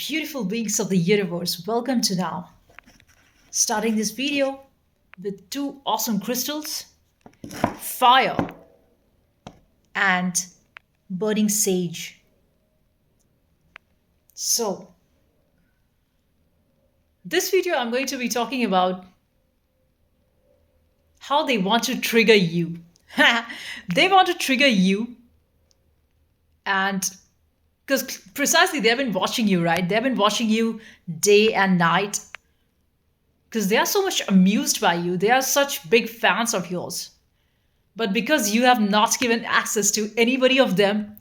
beautiful beings of the universe, welcome to now. Starting this video with two awesome crystals, fire and burning sage. So, this video I'm going to be talking about how they want to trigger you. They want to trigger you, and because precisely they've been watching you, right? They've been watching you day and night because they are so much amused by you. They are such big fans of yours. But because you have not given access to anybody of them,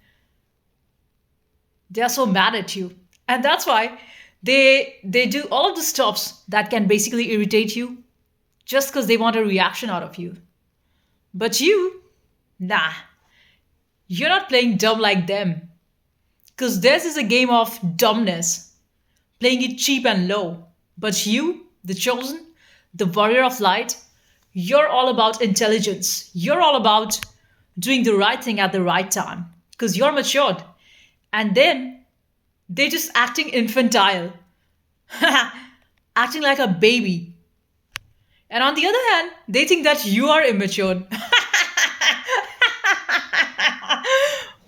they are so mad at you. And that's why they do all of the stuffs that can basically irritate you just because they want a reaction out of you. But you, nah, you're not playing dumb like them. Because theirs is a game of dumbness, playing it cheap and low. But you, the chosen, the warrior of light, you're all about intelligence. You're all about doing the right thing at the right time. Because you're matured. And then they're just acting infantile, acting like a baby. And on the other hand, they think that you are immature.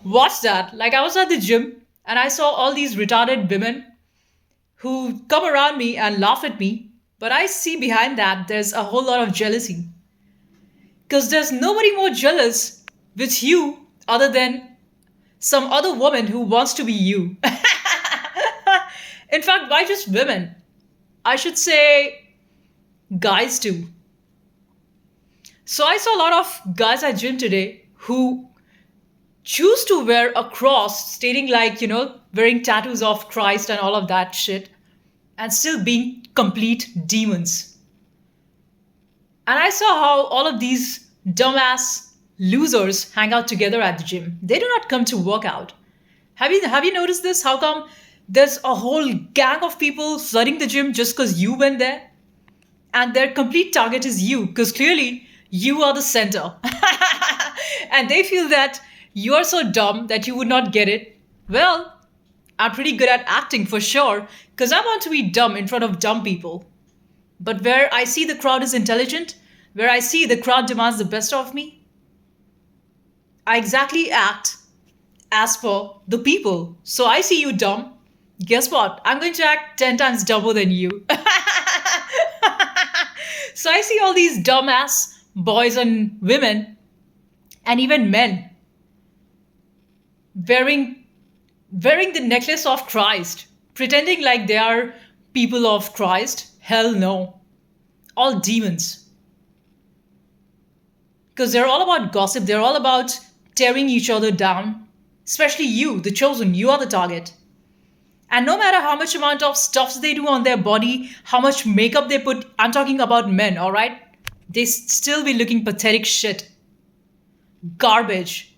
Watch that. Like I was at the gym and I saw all these retarded women who come around me and laugh at me. But I see behind that there's a whole lot of jealousy. Because there's nobody more jealous with you other than some other woman who wants to be you. In fact, why just women? I should say guys too. So I saw a lot of guys at gym today who choose to wear a cross stating like, wearing tattoos of Christ and all of that shit and still being complete demons. And I saw how all of these dumbass losers hang out together at the gym. They do not come to work out. Have you noticed this? How come there's a whole gang of people flooding the gym just because you went there? And their complete target is you, because clearly you are the center. And they feel that you are so dumb that you would not get it. Well, I'm pretty good at acting for sure, because I want to be dumb in front of dumb people. But where I see the crowd is intelligent, where I see the crowd demands the best of me, I exactly act as per the people. So I see you dumb. Guess what? I'm going to act 10 times dumber than you. So I see all these dumbass boys and women and even men wearing the necklace of Christ, pretending like they are people of Christ. Hell no. All demons. Because they're all about gossip, they're all about tearing each other down. Especially you, the chosen, you are the target. And no matter how much amount of stuffs they do on their body, how much makeup they put, I'm talking about men, alright? They still be looking pathetic shit. Garbage.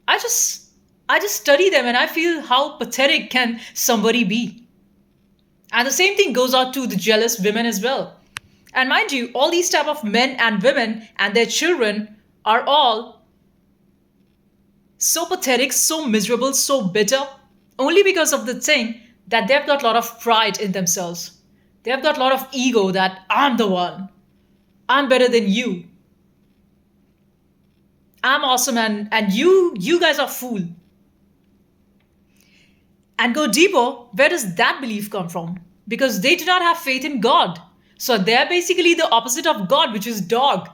I just study them and I feel how pathetic can somebody be. And the same thing goes out to the jealous women as well. And mind you, all these type of men and women and their children are all so pathetic, so miserable, so bitter, only because of the thing that they've got a lot of pride in themselves. They've got a lot of ego that I'm the one. I'm better than you. I'm awesome and you guys are fool. And go deeper, where does that belief come from? Because they do not have faith in God. So they're basically the opposite of God, which is dog.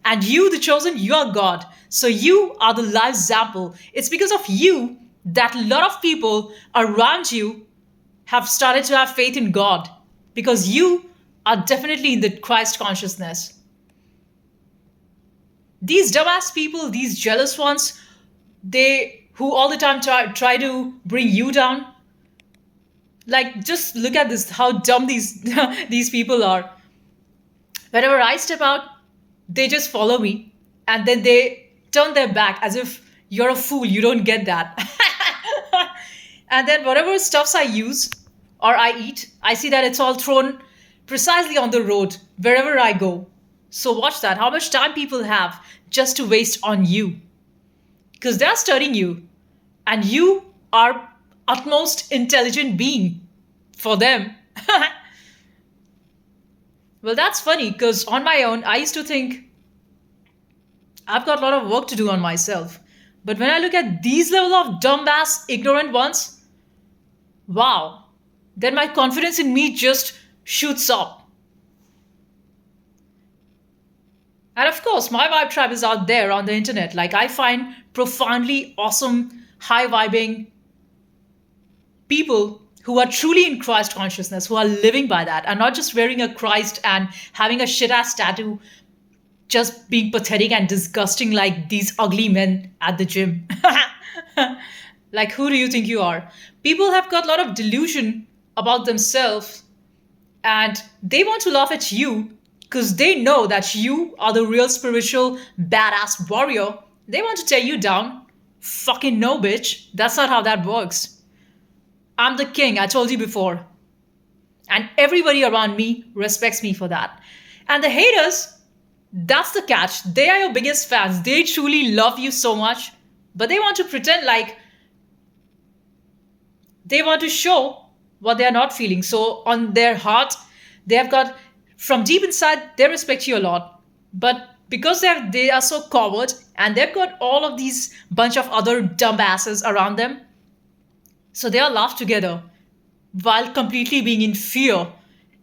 And you, the chosen, you are God. So you are the life example. It's because of you that a lot of people around you have started to have faith in God. Because you are definitely in the Christ consciousness. These dumbass people, these jealous ones, who all the time try to bring you down. Like, just look at this, how dumb these these people are. Whenever I step out, they just follow me and then they turn their back as if you're a fool, you don't get that. And then whatever stuffs I use or I eat, I see that it's all thrown precisely on the road wherever I go. So watch that, how much time people have just to waste on you. Because they're studying you and you are utmost intelligent being for them. Well, that's funny because on my own, I used to think I've got a lot of work to do on myself. But when I look at these level of dumbass, ignorant ones, wow, then my confidence in me just shoots up. And of course, my vibe tribe is out there on the internet. Like, I find profoundly awesome, high vibing people who are truly in Christ consciousness, who are living by that, and not just wearing a Christ and having a shit ass tattoo, just being pathetic and disgusting like these ugly men at the gym. Like, who do you think you are? People have got a lot of delusion about themselves and they want to laugh at you because they know that you are the real spiritual badass warrior. They want to tear you down. Fucking no, bitch. That's not how that works. I'm the king, I told you before. And everybody around me respects me for that. And the haters, that's the catch. They are your biggest fans. They truly love you so much, but they want to pretend like they want to show what they are not feeling. So on their heart, they have got from deep inside, they respect you a lot. But because they are so coward and they've got all of these bunch of other dumbasses around them, so they all laugh together while completely being in fear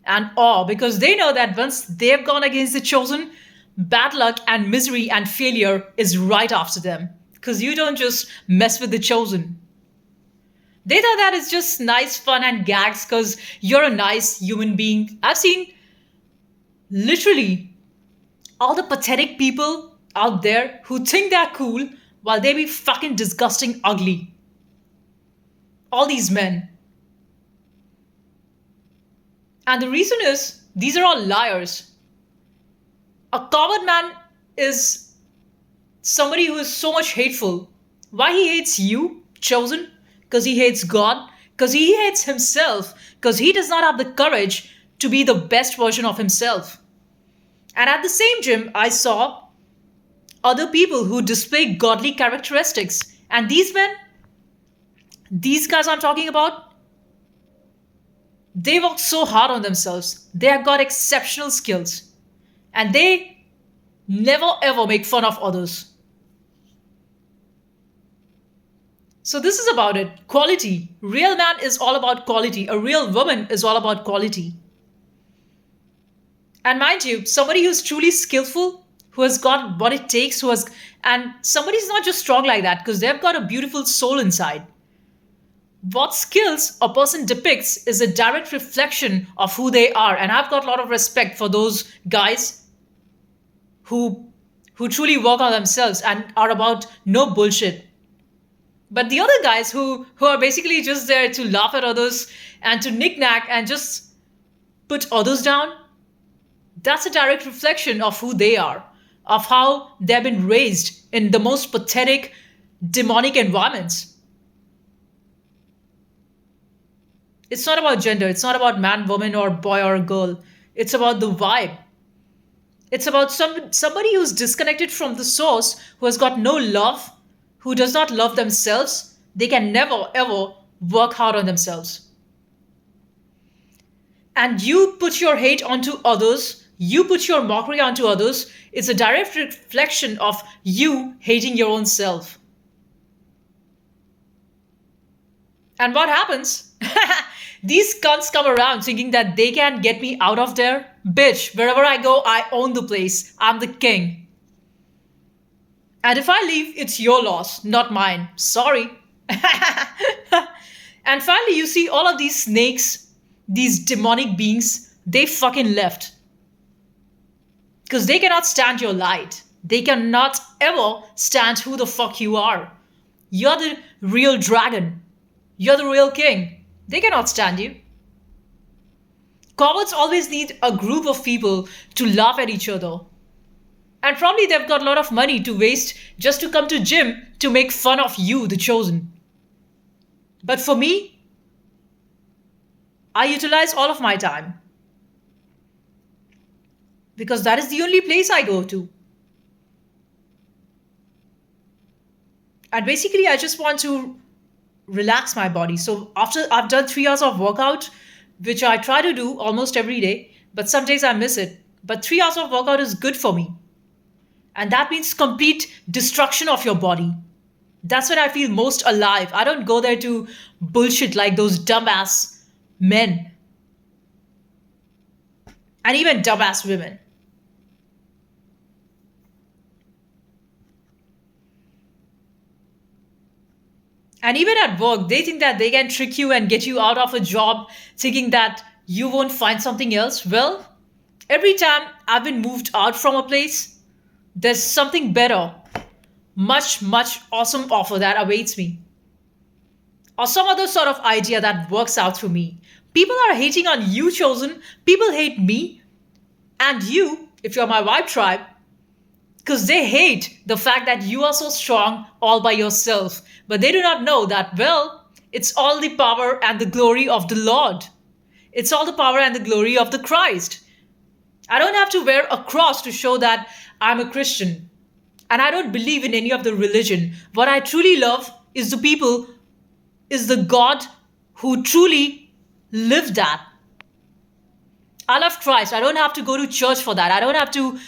and awe because they know that once they've gone against the chosen, bad luck and misery and failure is right after them. Because you don't just mess with the chosen. They thought that it's just nice fun and gags because you're a nice human being. I've seen literally all the pathetic people out there who think they're cool while they be fucking disgusting ugly. All these men. And the reason is these are all liars. A coward man is somebody who is so much hateful. Why he hates you, chosen? Because he hates God. Because he hates himself. Because he does not have the courage to be the best version of himself. And at the same gym, I saw other people who display godly characteristics. And these men, these guys I'm talking about, they work so hard on themselves. They have got exceptional skills. And they never ever make fun of others. So this is about it. Quality. Real man is all about quality. A real woman is all about quality. And mind you, somebody who's truly skillful, who has got what it takes, and somebody's not just strong like that because they've got a beautiful soul inside. What skills a person depicts is a direct reflection of who they are. And I've got a lot of respect for those guys who truly work on themselves and are about no bullshit. But the other guys who are basically just there to laugh at others and to knick-knack and just put others down, that's a direct reflection of who they are, of how they've been raised in the most pathetic, demonic environments. It's not about gender. It's not about man, woman, or boy or girl. It's about the vibe. It's about somebody who's disconnected from the source, who has got no love, who does not love themselves. They can never, ever work hard on themselves. And you put your hate onto others, you put your mockery onto others, it's a direct reflection of you hating your own self. And what happens? These cunts come around thinking that they can get me out of there. Bitch, wherever I go, I own the place. I'm the king. And if I leave, it's your loss, not mine. Sorry. And finally, you see all of these snakes, these demonic beings, they fucking left. Because they cannot stand your light. They cannot ever stand who the fuck you are. You're the real dragon. You're the real king. They cannot stand you. Cowards always need a group of people to laugh at each other. And probably they've got a lot of money to waste just to come to gym to make fun of you, the chosen. But for me, I utilize all of my time. Because that is the only place I go to. And basically, I just want to relax my body. So after I've done 3 hours of workout, which I try to do almost every day, but some days I miss it. But 3 hours of workout is good for me. And that means complete destruction of your body. That's when I feel most alive. I don't go there to bullshit like those dumbass men and even dumbass women. And even at work, they think that they can trick you and get you out of a job thinking that you won't find something else. Well, every time I've been moved out from a place, there's something better, much, much awesome offer that awaits me. Or some other sort of idea that works out through me. People are hating on you, chosen. People hate me and you, if you're my vibe tribe, because they hate the fact that you are so strong all by yourself. But they do not know that, well, it's all the power and the glory of the Lord. It's all the power and the glory of the Christ. I don't have to wear a cross to show that I'm a Christian. And I don't believe in any of the religion. What I truly love is the people, is the God who truly lived that. I love Christ. I don't have to go to church for that. I don't have to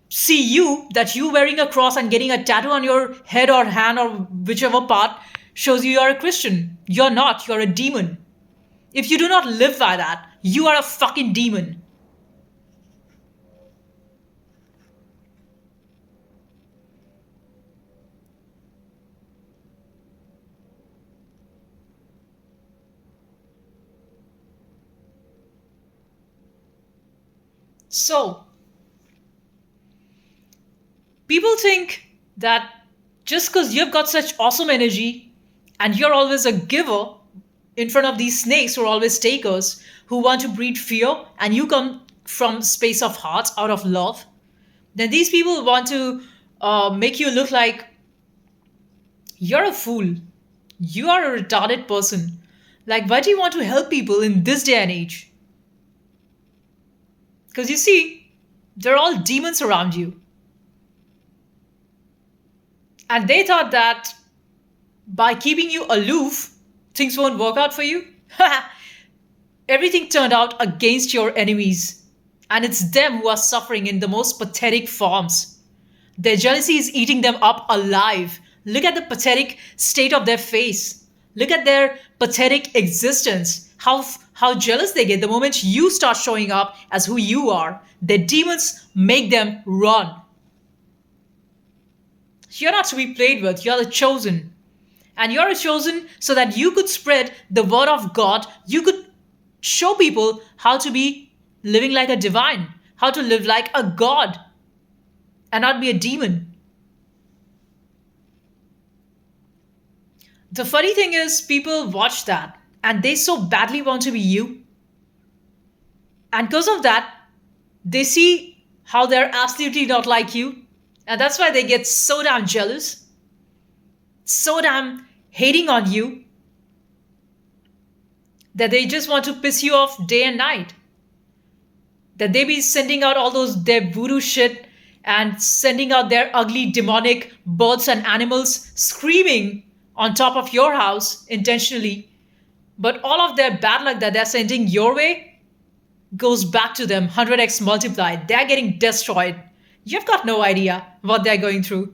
see you, that you wearing a cross and getting a tattoo on your head or hand or whichever part shows you are a Christian. You're not. You're a demon. If you do not live by that, you are a fucking demon. So, people think that just because you've got such awesome energy and you're always a giver in front of these snakes who are always takers who want to breed fear, and you come from space of heart out of love, then these people want to make you look like you're a fool. You are a retarded person. Like, why do you want to help people in this day and age? Because you see, they're all demons around you. And they thought that by keeping you aloof, things won't work out for you. Everything turned out against your enemies. And it's them who are suffering in the most pathetic forms. Their jealousy is eating them up alive. Look at the pathetic state of their face. Look at their pathetic existence. How jealous they get the moment you start showing up as who you are. Their demons make them run. You're not to be played with. You're the chosen. And you're a chosen so that you could spread the word of God. You could show people how to be living like a divine, how to live like a God and not be a demon. The funny thing is, people watch that and they so badly want to be you. And because of that, they see how they're absolutely not like you. And that's why they get so damn jealous, so damn hating on you, that they just want to piss you off day and night. That they be sending out all those their voodoo shit and sending out their ugly demonic birds and animals screaming on top of your house intentionally. But all of their bad luck that they're sending your way goes back to them 100x multiplied. They're getting destroyed. You've got no idea what they're going through.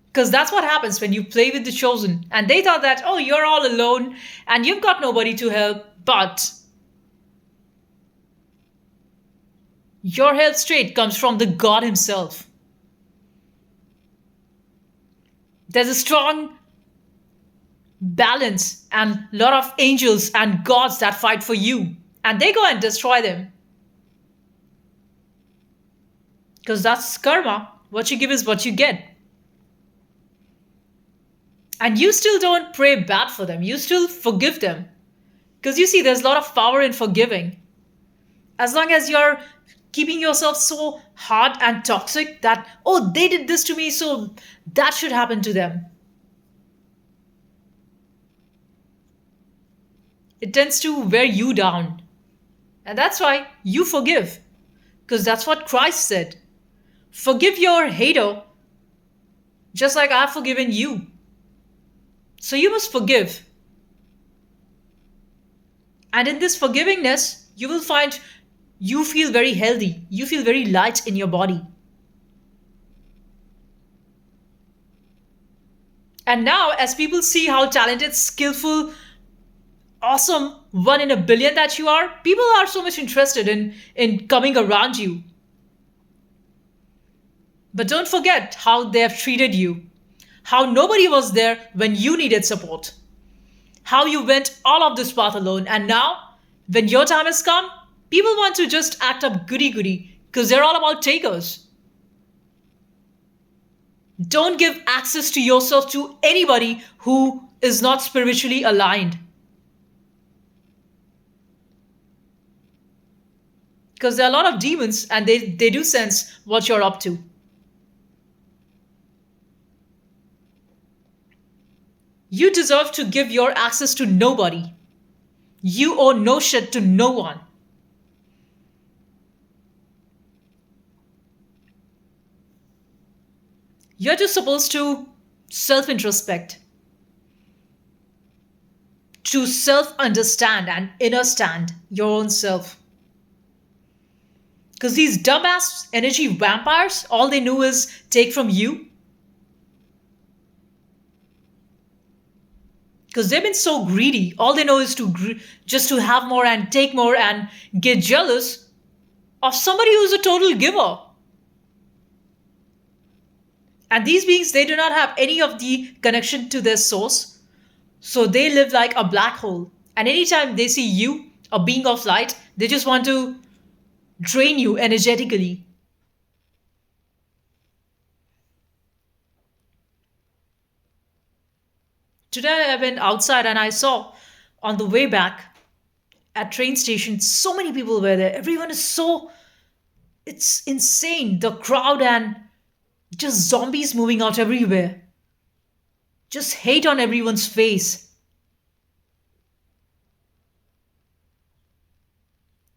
Because that's what happens when you play with the chosen. And they thought that, oh, you're all alone and you've got nobody to help. But your help straight comes from the God himself. There's a strong balance and a lot of angels and gods that fight for you. And they go and destroy them. Because that's karma. What you give is what you get. And you still don't pray bad for them. You still forgive them. Because you see, there's a lot of power in forgiving. As long as you're keeping yourself so hard and toxic that, oh, they did this to me, so that should happen to them. It tends to wear you down. And that's why you forgive. Because that's what Christ said. Forgive your hater just like I've forgiven you. So you must forgive. And in this forgivingness, you will find you feel very healthy. You feel very light in your body. And now, as people see how talented, skillful, awesome, one in a billion that you are, people are so much interested in coming around you. But don't forget how they have treated you, how nobody was there when you needed support, how you went all of this path alone. And now, when your time has come, people want to just act up goody goody because they're all about takers. Don't give access to yourself to anybody who is not spiritually aligned. Because there are a lot of demons and they do sense what you're up to. You deserve to give your access to nobody. You owe no shit to no one. You're just supposed to self introspect, to self understand and understand your own self. Because these dumbass energy vampires, all they know is take from you. Because they've been so greedy, all they know is just to have more and take more and get jealous of somebody who's a total giver. And these beings, they do not have any of the connection to their source. So they live like a black hole. And anytime they see you, a being of light, they just want to drain you energetically. Today I went outside and I saw on the way back at train station so many people were there. Everyone is so, it's insane. The crowd and just zombies moving out everywhere. Just hate on everyone's face.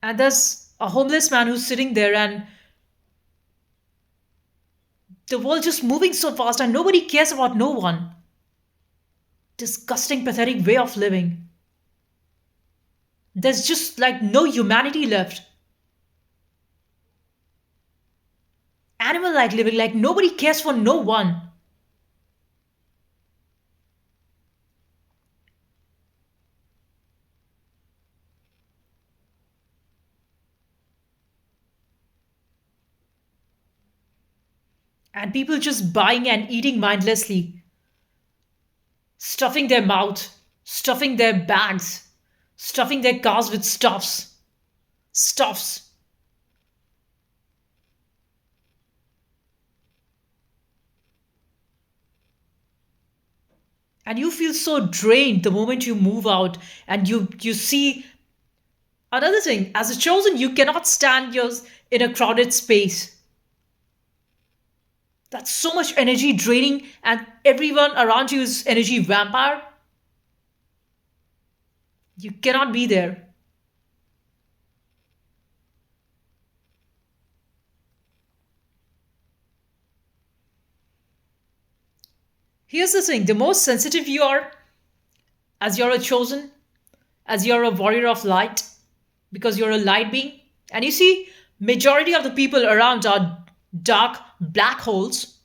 And there's a homeless man who's sitting there and the world just moving so fast and nobody cares about no one. Disgusting, pathetic way of living. There's just like no humanity left. Animal like living, like nobody cares for no one. And people just buying and eating mindlessly, stuffing their mouth, stuffing their bags, stuffing their cars with stuffs. And you feel so drained the moment you move out and you see another thing. As a chosen, you cannot stand yours in a crowded space. That's so much energy draining, and everyone around you is energy vampire. You cannot be there. Here's the thing, the most sensitive you are, as you're a chosen, as you're a warrior of light, because you're a light being, and you see, majority of the people around are dark black holes,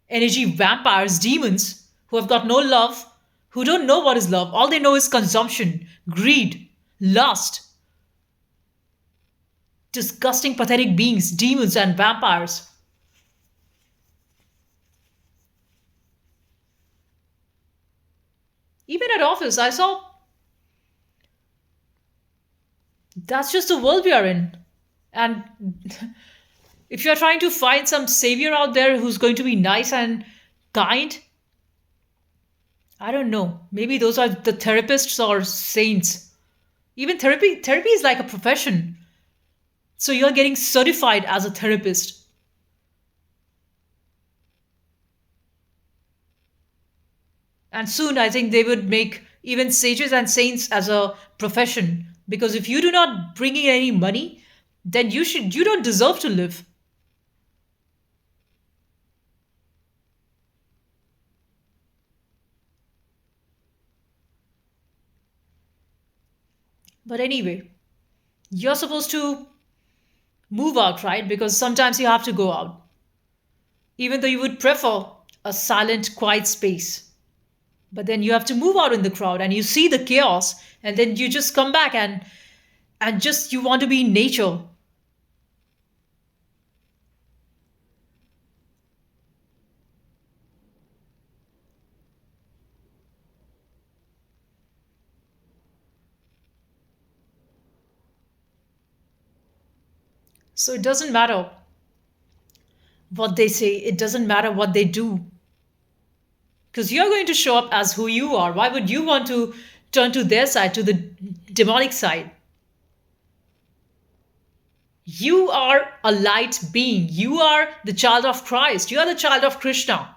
energy vampires, demons, who have got no love, who don't know what is love. All they know is consumption, greed, lust, disgusting, pathetic beings, demons, and vampires. Even at office, I saw that's just the world we are in. And if you're trying to find some savior out there who's going to be nice and kind, I don't know. Maybe those are the therapists or saints. Even therapy is like a profession. So you're getting certified as a therapist. And soon I think they would make even sages and saints as a profession. Because if you do not bring in any money, then you don't deserve to live. But anyway, you're supposed to move out, right? Because sometimes you have to go out, even though you would prefer a silent, quiet space. But then you have to move out in the crowd and you see the chaos, and then you just come back and just you want to be in nature. So it doesn't matter what they say, it doesn't matter what they do, because you're going to show up as who you are. Why would you want to turn to their side, to the demonic side? You are a light being. You are the child of Christ. You are the child of Krishna.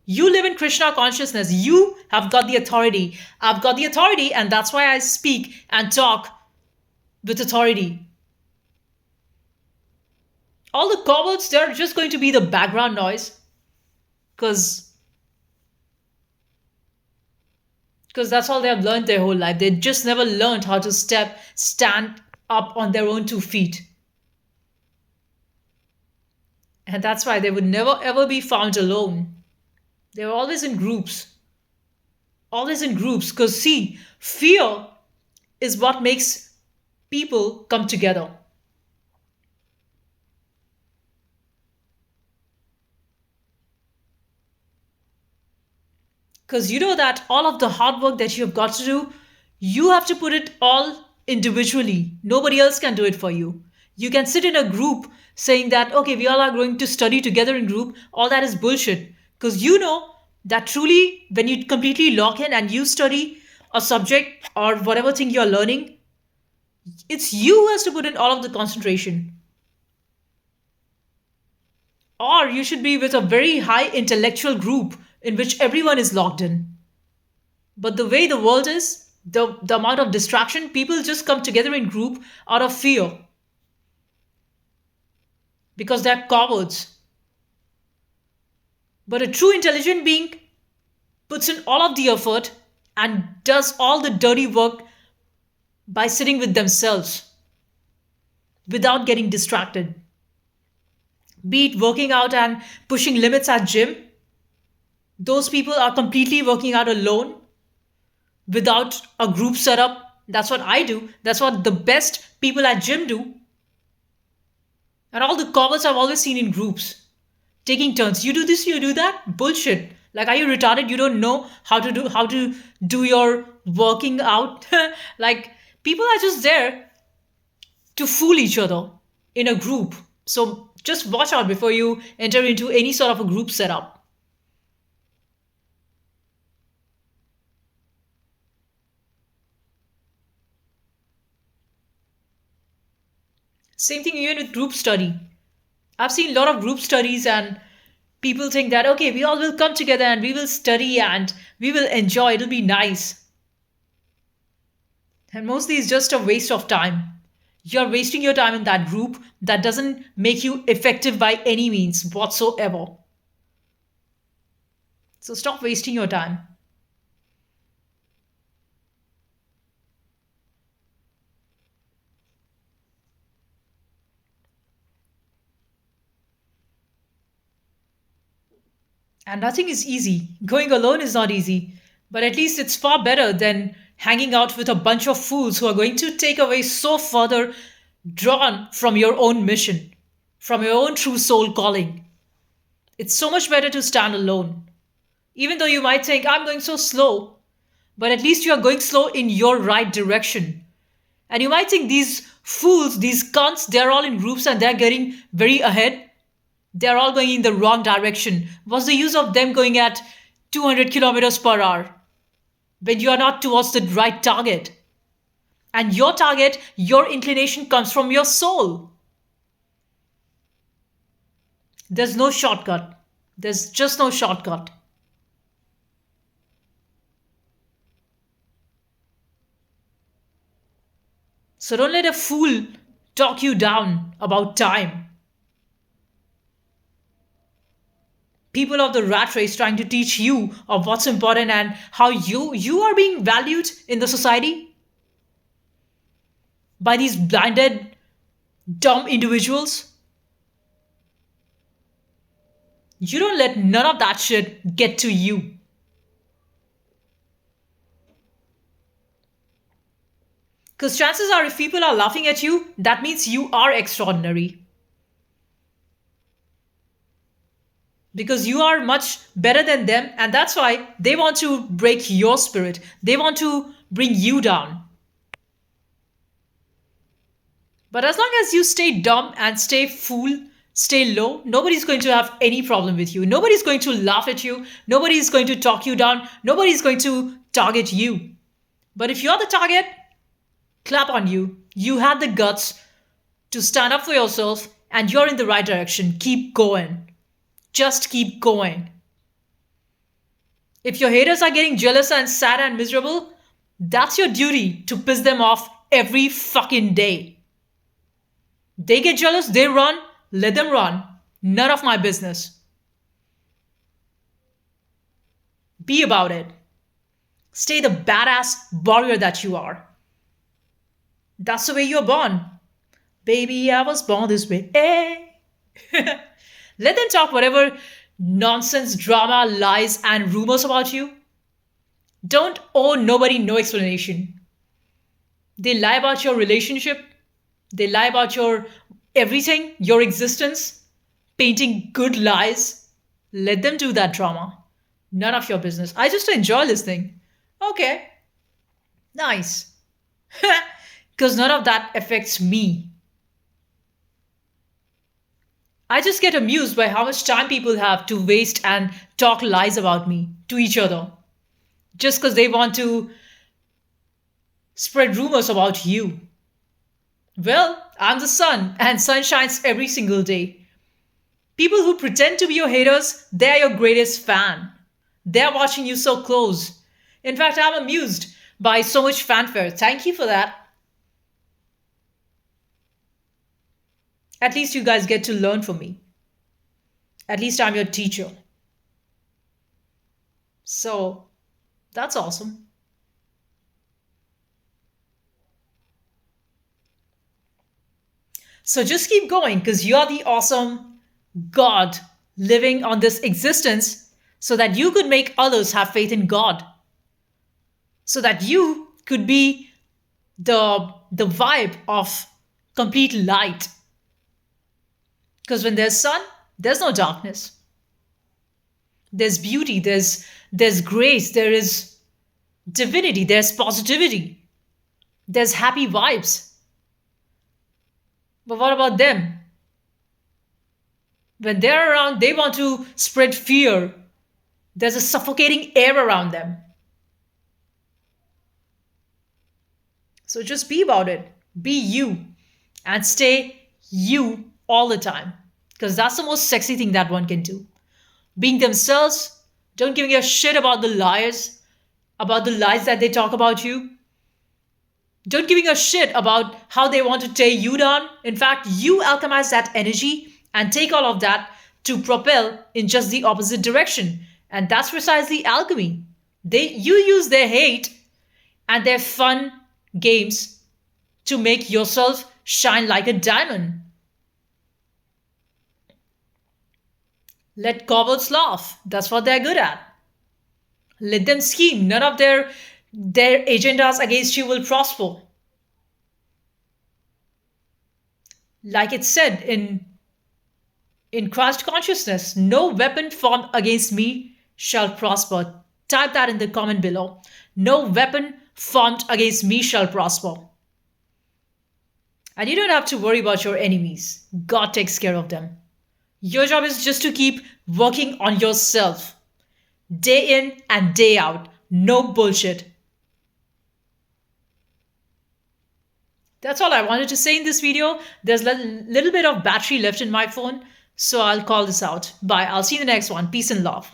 You live in Krishna consciousness. You have got the authority. I've got the authority, and that's why I speak and talk with authority. All the cowards, they're just going to be the background noise, because that's all they have learned their whole life. They just never learned how to stand up on their own 2 feet. And that's why they would never ever be found alone. They were always in groups. Always in groups. Because see, fear is what makes people come together. Because you know that all of the hard work that you've got to do, you have to put it all individually. Nobody else can do it for you. You can sit in a group saying that, okay, we all are going to study together in group. All that is bullshit. Because you know that truly, when you completely lock in and you study a subject or whatever thing you're learning, it's you who has to put in all of the concentration. Or you should be with a very high intellectual group in which everyone is locked in. But the way the world is, the amount of distraction, people just come together in group out of fear because they're cowards. But a true intelligent being puts in all of the effort and does all the dirty work by sitting with themselves without getting distracted. Be it working out and pushing limits at gym, those people are completely working out alone without a group setup. That's what I do. That's what the best people at gym do. And all the cowards I've always seen in groups, taking turns. You do this, you do that. Bullshit. Like, are you retarded? You don't know how to do your working out. Like, people are just there to fool each other in a group. So just watch out before you enter into any sort of a group setup. Same thing even with group study. I've seen a lot of group studies, and people think that, okay, we all will come together and we will study and we will enjoy, it'll be nice. And mostly it's just a waste of time. You're wasting your time in that group that doesn't make you effective by any means whatsoever. So stop wasting your time. And nothing is easy. Going alone is not easy. But at least it's far better than hanging out with a bunch of fools who are going to take away so further drawn from your own mission, from your own true soul calling. It's so much better to stand alone. Even though you might think, I'm going so slow, but at least you are going slow in your right direction. And you might think these fools, these cunts, they're all in groups and they're getting very ahead. They're all going in the wrong direction. What's the use of them going at 200 kilometers per hour when you are not towards the right target? And your target, your inclination comes from your soul. There's no shortcut. There's just no shortcut. So don't let a fool talk you down about time. People of the rat race trying to teach you of what's important and how you are being valued in the society. by these blinded, dumb individuals. You don't let none of that shit get to you. Because chances are, if people are laughing at you, that means you are extraordinary. Because you are much better than them, and that's why they want to break your spirit. They want to bring you down. But as long as you stay dumb and stay fool, stay low, nobody's going to have any problem with you. Nobody's going to laugh at you. Nobody's going to talk you down. Nobody's going to target you. But if you're the target, clap on you. You had the guts to stand up for yourself and you're in the right direction. Keep going. Just keep going. If your haters are getting jealous and sad and miserable, that's your duty to piss them off every fucking day. They get jealous, they run, let them run. None of my business. Be about it. Stay the badass warrior that you are. That's the way you're born. Baby, I was born this way. Hey. Let them talk whatever nonsense, drama, lies, and rumors about you. Don't owe nobody no explanation. They lie about your relationship. They lie about your everything, your existence, painting good lies. Let them do that drama. None of your business. I just enjoy listening. Okay. Nice. Because none of that affects me. I just get amused by how much time people have to waste and talk lies about me to each other. Just because they want to spread rumors about you. Well, I'm the sun and sun shines every single day. People who pretend to be your haters, they're your greatest fan. They're watching you so close. In fact, I'm amused by so much fanfare. Thank you for that. At least you guys get to learn from me. At least I'm your teacher. So, that's awesome. So just keep going because you're the awesome God living on this existence so that you could make others have faith in God. So that you could be the vibe of complete light. Because when there's sun, there's no darkness. There's beauty, there's grace, there is divinity, there's positivity, there's happy vibes. But what about them? When they're around, they want to spread fear. There's a suffocating air around them. So just be about it. Be you. And stay you all the time. Because that's the most sexy thing that one can do. Being themselves, don't giving a shit about the liars, about the lies that they talk about you. Don't giving a shit about how they want to tear you down. In fact, you alchemize that energy and take all of that to propel in just the opposite direction. And that's precisely alchemy. You use their hate and their fun games to make yourself shine like a diamond. Let cowards laugh. That's what they're good at. Let them scheme. None of their agendas against you will prosper. Like it said in Christ consciousness, no weapon formed against me shall prosper. Type that in the comment below. No weapon formed against me shall prosper. And you don't have to worry about your enemies. God takes care of them. Your job is just to keep working on yourself. Day in and day out. No bullshit. That's all I wanted to say in this video. There's a little bit of battery left in my phone, so I'll call this out. Bye. I'll see you in the next one. Peace and love.